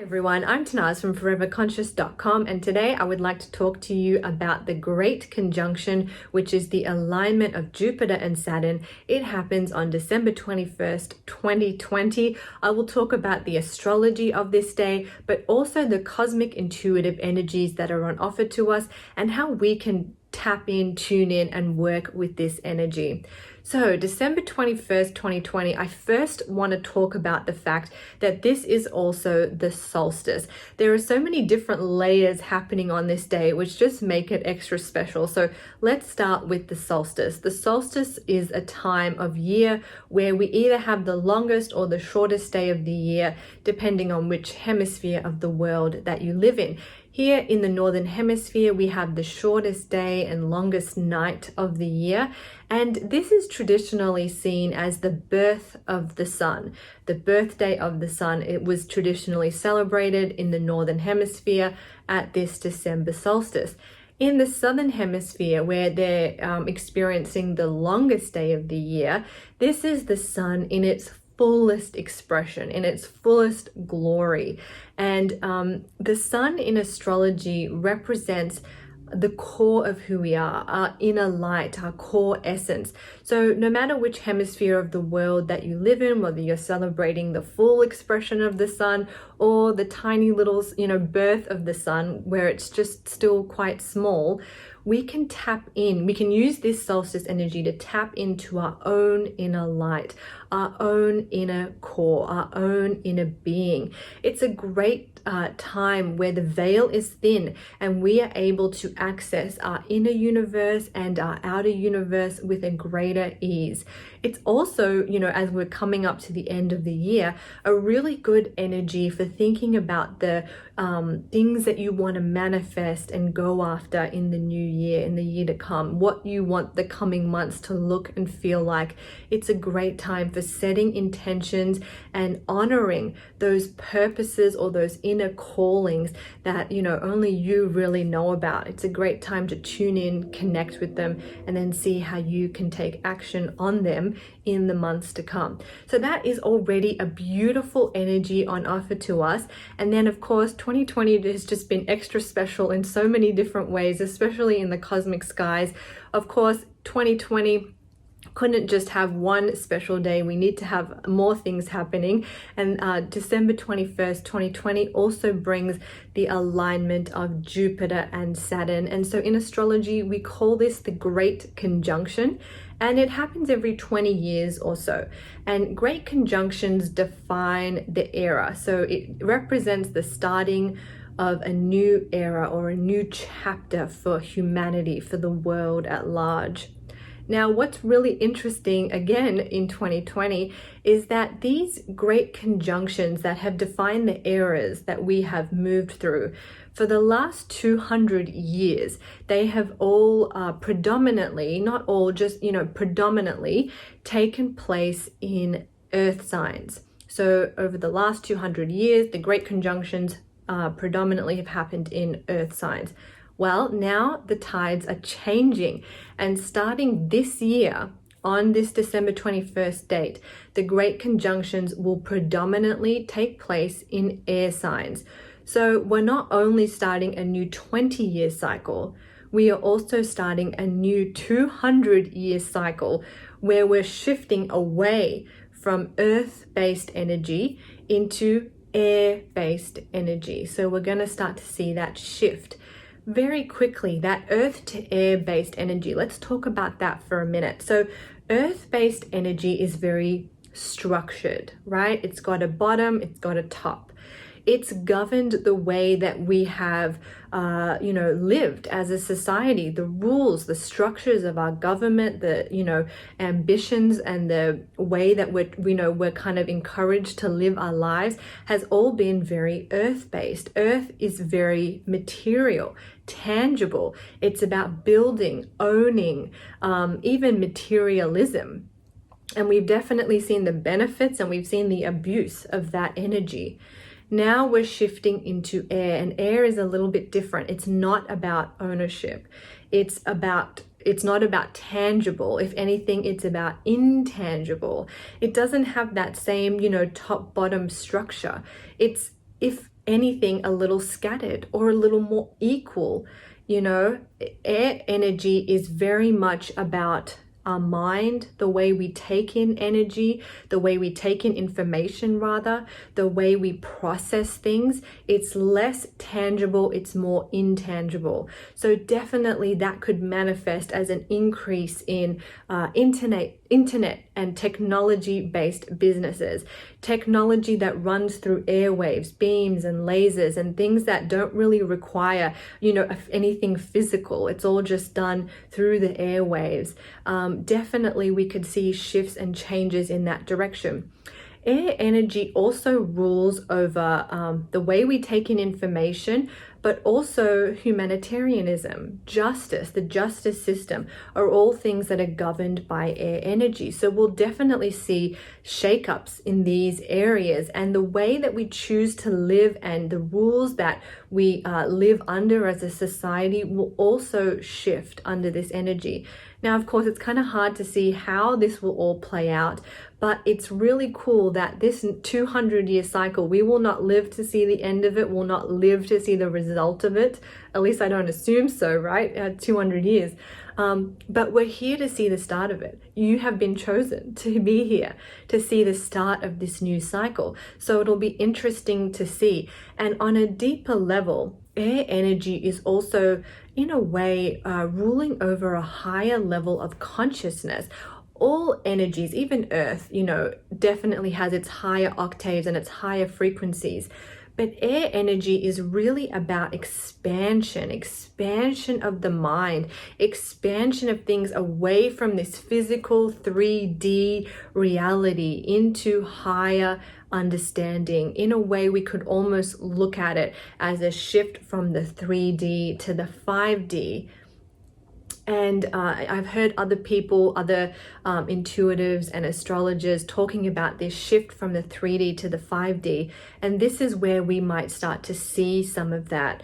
everyone, I'm Tanaz from foreverconscious.com, and today I would like to talk to you about the Great Conjunction, which is the alignment of Jupiter and Saturn. It happens on December 21st, 2020. I will talk about the astrology of this day, but also the cosmic intuitive energies that are on offer to us and how we can tap in, tune in, and work with this energy. So December 21st, 2020, I first want to talk about the fact that this is also the solstice. There are so many different layers happening on this day, which just make it extra special. So let's start with the solstice. The solstice is a time of year where we either have the longest or the shortest day of the year, depending on which hemisphere of the world that you live in. Here in the Northern Hemisphere, we have the shortest day and longest night of the year. And this is traditionally seen as the birth of the sun, the birthday of the sun. It was traditionally celebrated in the Northern Hemisphere at this December solstice. In the Southern Hemisphere, where they're experiencing the longest day of the year, this is the sun in its fullest expression, in its fullest glory. And the sun in astrology represents the core of who we are, our inner light, our core essence. So no matter which hemisphere of the world that you live in, whether you're celebrating the full expression of the sun or the tiny little, birth of the sun where it's just still quite small, we can tap in. We can use this solstice energy to tap into our own inner light, our own inner core, our own inner being. It's a great time where the veil is thin and we are able to access our inner universe and our outer universe with a greater ease. It's also, as we're coming up to the end of the year, a really good energy for thinking about the things that you want to manifest and go after in the new year, in the year to come, what you want the coming months to look and feel like. It's a great time for setting intentions and honoring those purposes or those inner callings that, only you really know about. It's a great time to tune in, connect with them, and then see how you can take action on them in the months to come. So that is already a beautiful energy on offer to us. And then of course, 2020 has just been extra special in so many different ways, especially in the cosmic skies. Of course, 2020 couldn't just have one special day. We need to have more things happening. And December 21st, 2020 also brings the alignment of Jupiter and Saturn. And so in astrology, we call this the Great Conjunction. And it happens every 20 years or so. And great conjunctions define the era. So it represents the starting of a new era or a new chapter for humanity, for the world at large. Now, what's really interesting again in 2020 is that these great conjunctions that have defined the eras that we have moved through for the last 200 years, they have all predominantly, not all, just, predominantly taken place in earth signs. So over the last 200 years, the great conjunctions predominantly have happened in earth signs. Well, now the tides are changing, and starting this year, on this December 21st date, the great conjunctions will predominantly take place in air signs. So we're not only starting a new 20-year cycle, we are also starting a new 200-year cycle where we're shifting away from earth-based energy into air-based energy. So we're going to start to see that shift very quickly, that earth to air based energy. Let's talk about that for a minute. So earth based energy is very structured, right? It's got a bottom, it's got a top. It's governed the way that we have, lived as a society, the rules, the structures of our government, the, ambitions and the way that we're kind of encouraged to live our lives has all been very earth-based. Earth is very material, tangible. It's about building, owning, even materialism. And we've definitely seen the benefits and we've seen the abuse of that energy. Now we're shifting into air, and air is a little bit different. It's not about ownership. It's not about tangible. If anything, it's about intangible. It doesn't have that same, top bottom structure. It's, if anything, a little scattered or a little more equal. You know, air energy is very much about our mind, the way we take in energy, the way we take in information, rather, the way we process things. It's less tangible, it's more intangible. So definitely that could manifest as an increase in internet and technology-based businesses, technology that runs through airwaves, beams and lasers and things that don't really require, you know, anything physical. It's all just done through the airwaves. Definitely we could see shifts and changes in that direction. Air energy also rules over the way we take in information, but also humanitarianism, justice, the justice system are all things that are governed by air energy. So we'll definitely see shakeups in these areas, and the way that we choose to live and the rules that we live under as a society will also shift under this energy. Now, of course, it's kind of hard to see how this will all play out, but it's really cool that this 200-year cycle, we will not live to see the end of it, will not live to see the result of it. At least I don't assume so, right? 200 years. But we're here to see the start of it. You have been chosen to be here to see the start of this new cycle. So it'll be interesting to see. And on a deeper level, air energy is also, in a way, ruling over a higher level of consciousness. All energies, even Earth, you know, definitely has its higher octaves and its higher frequencies. But air energy is really about expansion of the mind, expansion of things away from this physical 3D reality into higher understanding. In a way, we could almost look at it as a shift from the 3D to the 5D. And I've heard other people, other intuitives and astrologers talking about this shift from the 3D to the 5D. And this is where we might start to see some of that.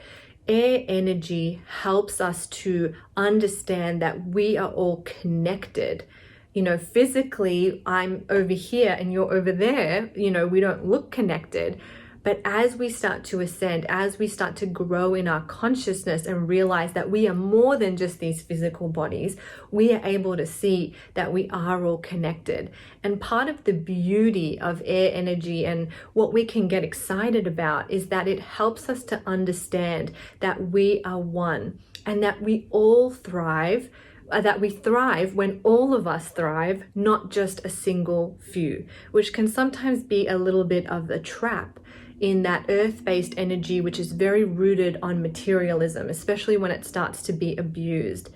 Air energy helps us to understand that we are all connected. You know, physically, I'm over here and you're over there. You know, we don't look connected. But as we start to ascend, as we start to grow in our consciousness and realize that we are more than just these physical bodies, we are able to see that we are all connected. And part of the beauty of air energy and what we can get excited about is that it helps us to understand that we are one and that we all thrive. That we thrive when all of us thrive, not just a single few, which can sometimes be a little bit of a trap in that earth-based energy, which is very rooted on materialism, especially when it starts to be abused.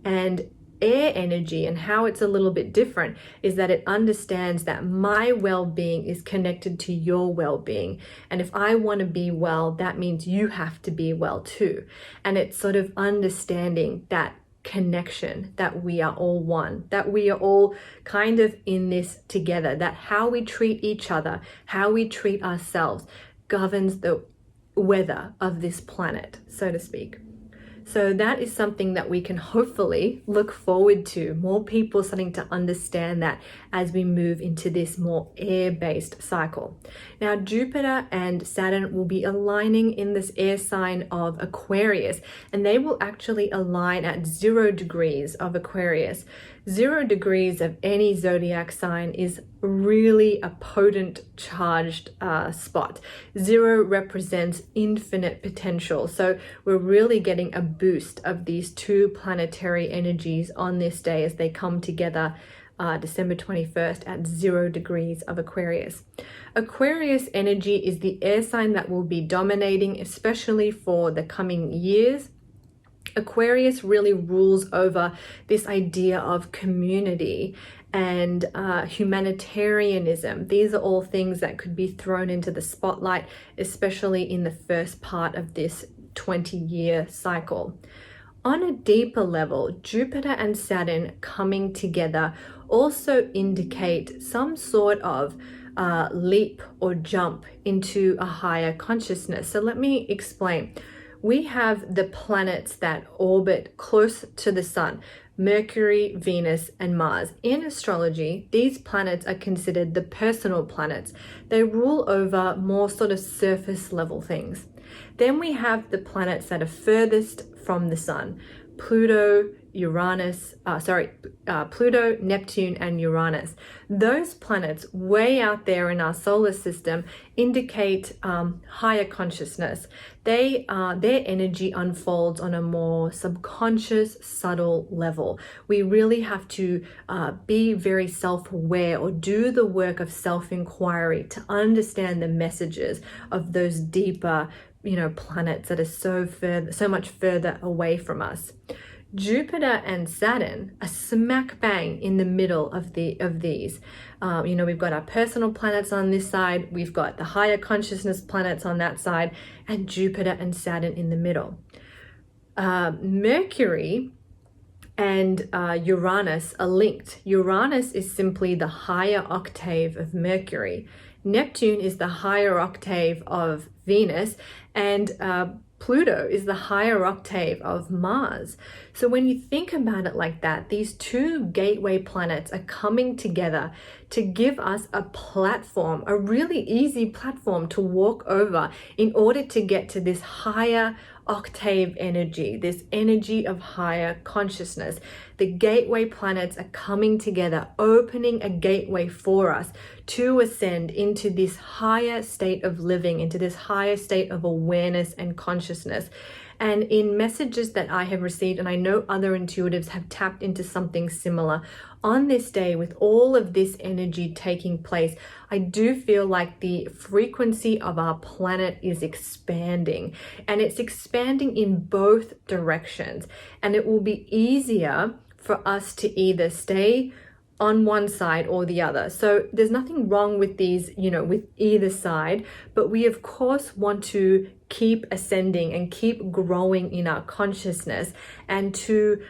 And air energy and how it's a little bit different is that it understands that my well-being is connected to your well-being. And if I want to be well, that means you have to be well too. And it's sort of understanding that connection, that we are all one, that we are all kind of in this together, that how we treat each other, how we treat ourselves governs the weather of this planet, so to speak. So that is something that we can hopefully look forward to, more people starting to understand that as we move into this more air-based cycle. Now, Jupiter and Saturn will be aligning in this air sign of Aquarius, and they will actually align at 0 degrees of Aquarius. 0 degrees of any zodiac sign is really a potent charged spot. 0 represents infinite potential. So we're really getting a boost of these two planetary energies on this day as they come together December 21st at 0 degrees of Aquarius. Aquarius energy is the air sign that will be dominating, especially for the coming years. Aquarius really rules over this idea of community and humanitarianism. These are all things that could be thrown into the spotlight, especially in the first part of this 20-year cycle. On a deeper level, Jupiter and Saturn coming together also indicate some sort of leap or jump into a higher consciousness. So let me explain. We have the planets that orbit close to the sun, Mercury, Venus, and Mars. In astrology, these planets are considered the personal planets. They rule over more sort of surface level things. Then we have the planets that are furthest from the sun. Pluto, Pluto, Neptune, and Uranus. Those planets way out there in our solar system indicate higher consciousness. Their energy unfolds on a more subconscious, subtle level. We really have to be very self-aware or do the work of self-inquiry to understand the messages of those deeper planets that are so much further away from us. Jupiter and Saturn are smack bang in the middle of these. We've got our personal planets on this side, we've got the higher consciousness planets on that side, and Jupiter and Saturn in the middle. Mercury and Uranus are linked. Uranus is simply the higher octave of Mercury. Neptune is the higher octave of Venus, and Pluto is the higher octave of Mars. So when you think about it like that, these two gateway planets are coming together to give us a platform, a really easy platform to walk over in order to get to this higher octave energy, this energy of higher consciousness. The gateway planets are coming together, opening a gateway for us to ascend into this higher state of living, into this higher state of awareness and consciousness. And in messages that I have received, and I know other intuitives have tapped into something similar, on this day with all of this energy taking place, I do feel like the frequency of our planet is expanding, and it's expanding in both directions. And it will be easier for us to either stay on one side or the other. So there's nothing wrong with these, with either side, but we of course want to keep ascending and keep growing in our consciousness and to,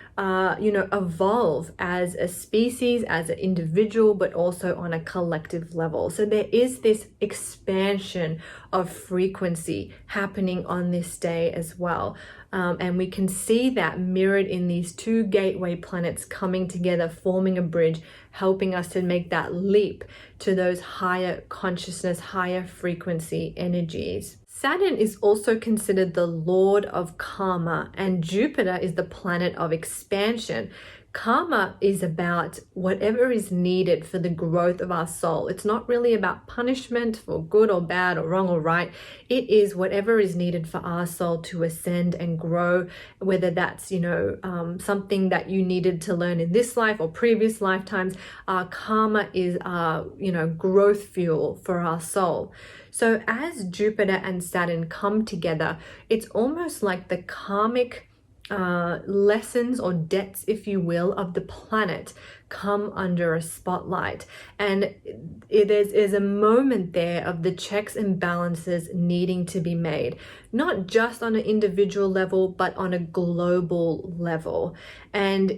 evolve as a species, as an individual, but also on a collective level. So there is this expansion of frequency happening on this day as well. And we can see that mirrored in these two gateway planets coming together, forming a bridge, helping us to make that leap to those higher consciousness, higher frequency energies. Saturn is also considered the lord of karma, and Jupiter is the planet of expansion. Karma is about whatever is needed for the growth of our soul. It's not really about punishment for good or bad or wrong or right. It is whatever is needed for our soul to ascend and grow, whether that's, something that you needed to learn in this life or previous lifetimes. Karma is growth fuel for our soul. So as Jupiter and Saturn come together, it's almost like the karmic lessons or debts, if you will, of the planet come under a spotlight. And it is a moment there of the checks and balances needing to be made, not just on an individual level, but on a global level. And,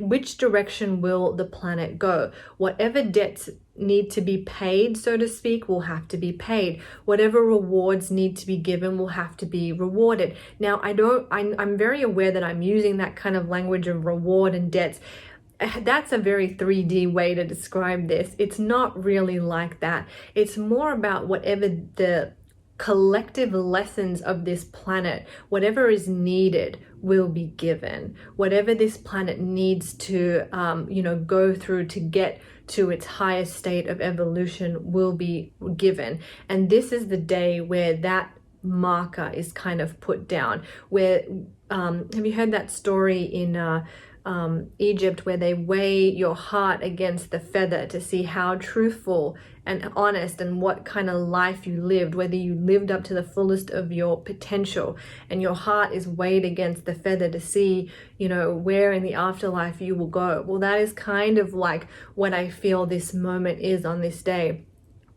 which direction will the planet go? Whatever debts need to be paid, so to speak, will have to be paid. Whatever rewards need to be given will have to be rewarded. Now, I'm very aware that I'm using that kind of language of reward and debts. That's a very 3D way to describe this. It's not really like that. It's more about whatever the collective lessons of this planet, whatever is needed will be given. Whatever this planet needs to, go through to get to its highest state of evolution will be given. And this is the day where that marker is kind of put down. Where, have you heard that story in Egypt, where they weigh your heart against the feather to see how truthful and honest and what kind of life you lived, whether you lived up to the fullest of your potential, and your heart is weighed against the feather to see, where in the afterlife you will go. Well, that is kind of like what I feel this moment is on this day,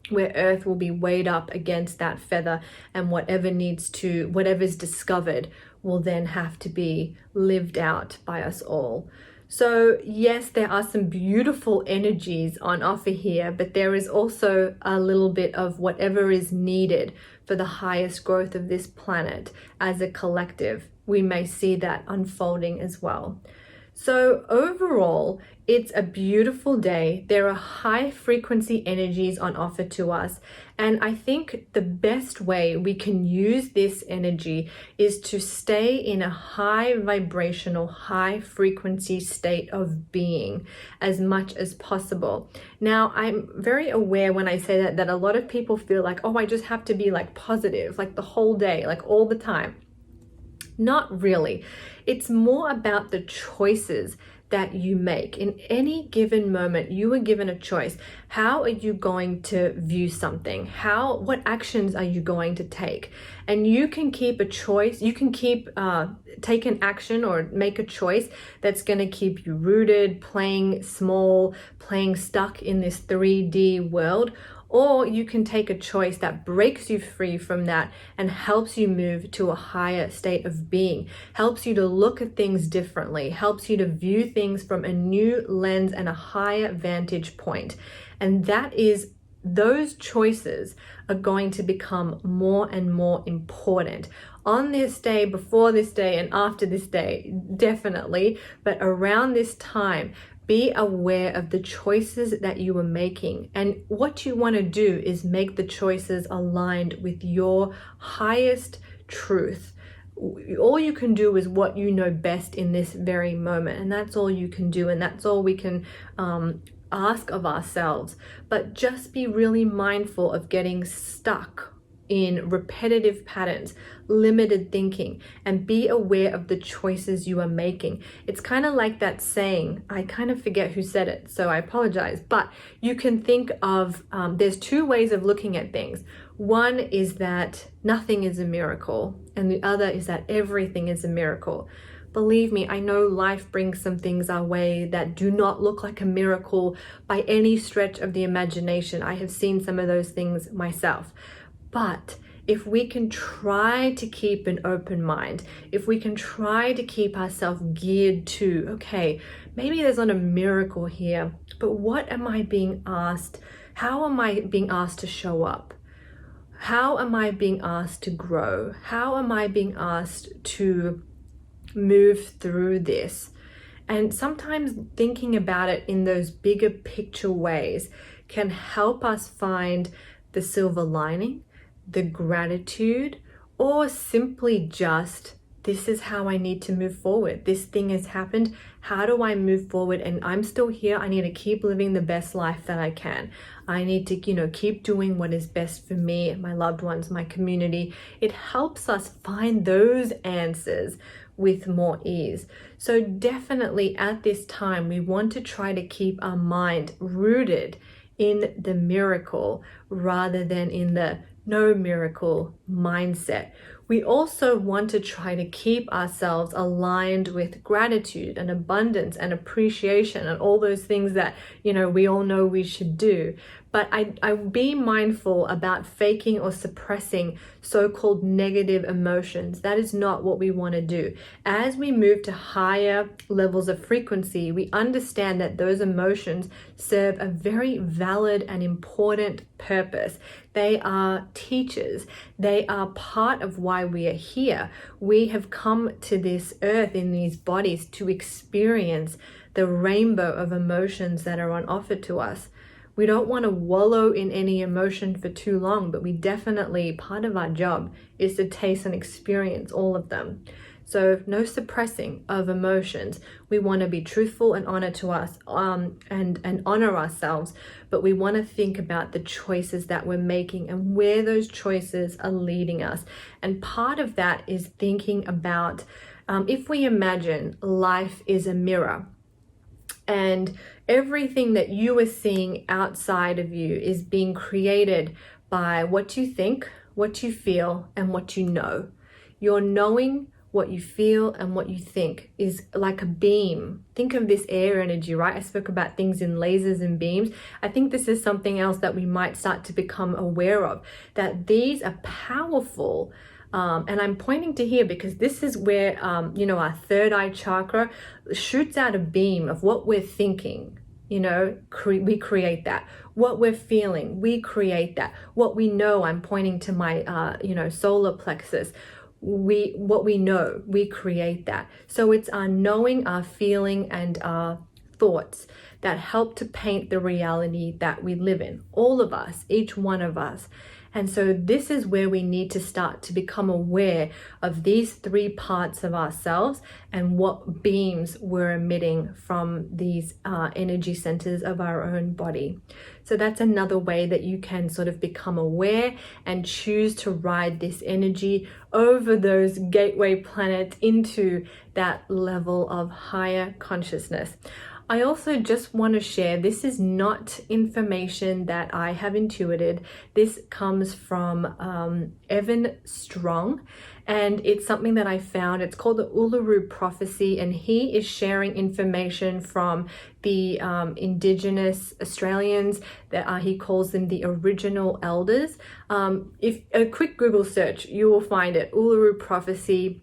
where Earth will be weighed up against that feather, and whatever's discovered will then have to be lived out by us all. So yes, there are some beautiful energies on offer here, but there is also a little bit of whatever is needed for the highest growth of this planet as a collective. We may see that unfolding as well. So overall, it's a beautiful day. There are high frequency energies on offer to us. And I think the best way we can use this energy is to stay in a high vibrational, high frequency state of being as much as possible. Now, I'm very aware when I say that a lot of people feel like, oh, I just have to be like positive, like the whole day, like all the time. Not really. It's more about the choices that you make. In any given moment, you are given a choice. How are you going to view something? What actions are you going to take? And you can keep a choice. You can take an action or make a choice that's going to keep you rooted, playing small, playing stuck in this 3D world. Or you can take a choice that breaks you free from that and helps you move to a higher state of being, helps you to look at things differently, helps you to view things from a new lens and a higher vantage point. And those choices are going to become more and more important on this day, before this day, and after this day, definitely. But around this time, be aware of the choices that you are making. And what you want to do is make the choices aligned with your highest truth. All you can do is what you know best in this very moment. And that's all you can do. And that's all we can ask of ourselves. But just be really mindful of getting stuck in repetitive patterns, limited thinking, and be aware of the choices you are making. It's kind of like that saying, I kind of forget who said it, so I apologize, but you can think of, there's two ways of looking at things. One is that nothing is a miracle, and the other is that everything is a miracle. Believe me, I know life brings some things our way that do not look like a miracle by any stretch of the imagination. I have seen some of those things myself. But if we can try to keep an open mind, if we can try to keep ourselves geared to, okay, maybe there's not a miracle here, but what am I being asked? How am I being asked to show up? How am I being asked to grow? How am I being asked to move through this? And sometimes thinking about it in those bigger picture ways can help us find the silver lining, the gratitude, or simply just, this is how I need to move forward. This thing has happened. How do I move forward? And I'm still here. I need to keep living the best life that I can. I need to, keep doing what is best for me, my loved ones, my community. It helps us find those answers with more ease. So definitely at this time, we want to try to keep our mind rooted in the miracle rather than in the no miracle mindset. We also want to try to keep ourselves aligned with gratitude and abundance and appreciation and all those things that, we all know we should do. But I be mindful about faking or suppressing so-called negative emotions. That is not what we want to do. As we move to higher levels of frequency, we understand that those emotions serve a very valid and important purpose. They are teachers. They are part of why we are here. We have come to this earth in these bodies to experience the rainbow of emotions that are on offer to us. We don't want to wallow in any emotion for too long, but part of our job is to taste and experience all of them. So no suppressing of emotions. We want to be truthful and honor to us, and honor ourselves, but we want to think about the choices that we're making and where those choices are leading us. And part of that is thinking about, if we imagine life is a mirror, and everything that you are seeing outside of you is being created by what you think, what you feel, and what you know. Your knowing, what you feel, and what you think is like a beam. Think of this air energy, right? I spoke about things in lasers and beams. I think this is something else that we might start to become aware of, that these are powerful. And I'm pointing to here because this is where, our third eye chakra shoots out a beam of what we're thinking. We create that. What we're feeling, we create that. What we know, I'm pointing to my, solar plexus. what we know, we create that. So it's our knowing, our feeling, and our thoughts that help to paint the reality that we live in. All of us, each one of us. And so this is where we need to start to become aware of these three parts of ourselves and what beams we're emitting from these energy centers of our own body. So that's another way that you can sort of become aware and choose to ride this energy over those gateway planets into that level of higher consciousness. I also just want to share, this is not information that I have intuited. This comes from Evan Strong, and it's something that I found. It's called the Uluru Prophecy, and he is sharing information from the Indigenous Australians that he calls them the original elders. If a quick Google search, you will find it, Uluru Prophecy.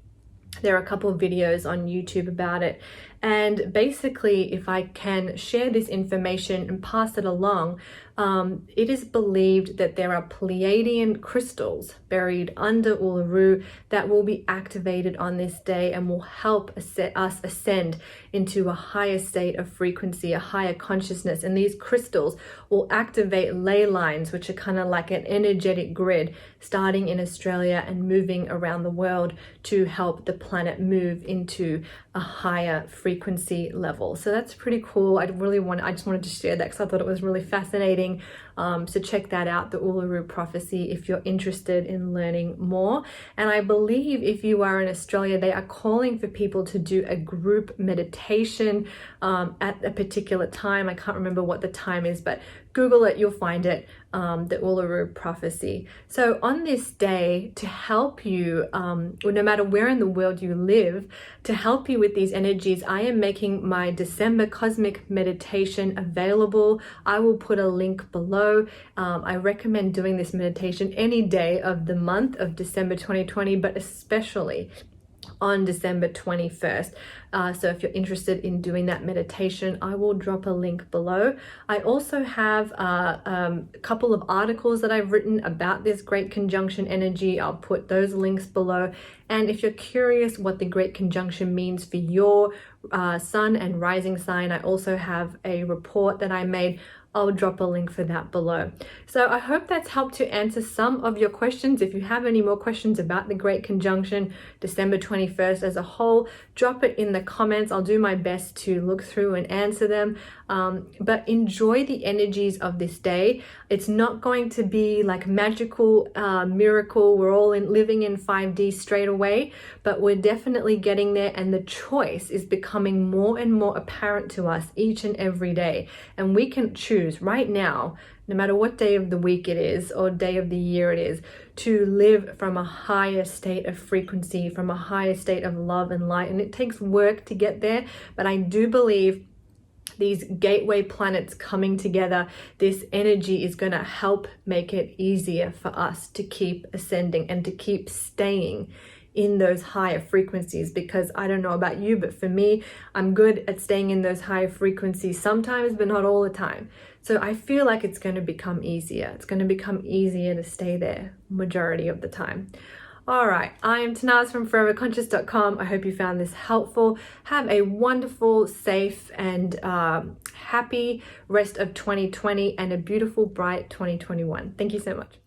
There are a couple of videos on YouTube about it. And basically, if I can share this information and pass it along, it is believed that there are Pleiadian crystals buried under Uluru that will be activated on this day and will help us ascend into a higher state of frequency, a higher consciousness. And these crystals will activate ley lines, which are kind of like an energetic grid, starting in Australia and moving around the world to help the planet move into a higher frequency level. So that's pretty cool. I just wanted to share that because I thought it was really fascinating. So check that out, the Uluru Prophecy, if you're interested in learning more. And I believe if you are in Australia, they are calling for people to do a group meditation at a particular time. I can't remember what the time is, but Google it, you'll find it, the Uluru Prophecy. So on this day, to help you, no matter where in the world you live, to help you with these energies, I am making my December Cosmic Meditation available. I will put a link below. I recommend doing this meditation any day of the month of December 2020, but especially on December 21st. So if you're interested in doing that meditation, I will drop a link below. I also have a couple of articles that I've written about this Great Conjunction energy. I'll put those links below. And if you're curious what the Great Conjunction means for your sun and rising sign, I also have a report that I made. I'll drop a link for that below. So I hope that's helped to answer some of your questions. If you have any more questions about the Great Conjunction, December 21st as a whole, drop it in the comments. I'll do my best to look through and answer them. But enjoy the energies of this day. It's not going to be like magical miracle. We're all living in 5D straight away, but we're definitely getting there, and the choice is becoming more and more apparent to us each and every day. And we can choose right now, no matter what day of the week it is or day of the year it is, to live from a higher state of frequency, from a higher state of love and light. And it takes work to get there, but I do believe these gateway planets coming together, this energy is going to help make it easier for us to keep ascending and to keep staying in those higher frequencies. Because I don't know about you, but for me, I'm good at staying in those higher frequencies sometimes, but not all the time. So I feel like it's going to become easier. It's going to become easier to stay there majority of the time. All right, I'm Tanaz from foreverconscious.com. I hope you found this helpful. Have a wonderful, safe, and happy rest of 2020 and a beautiful, bright 2021. Thank you so much.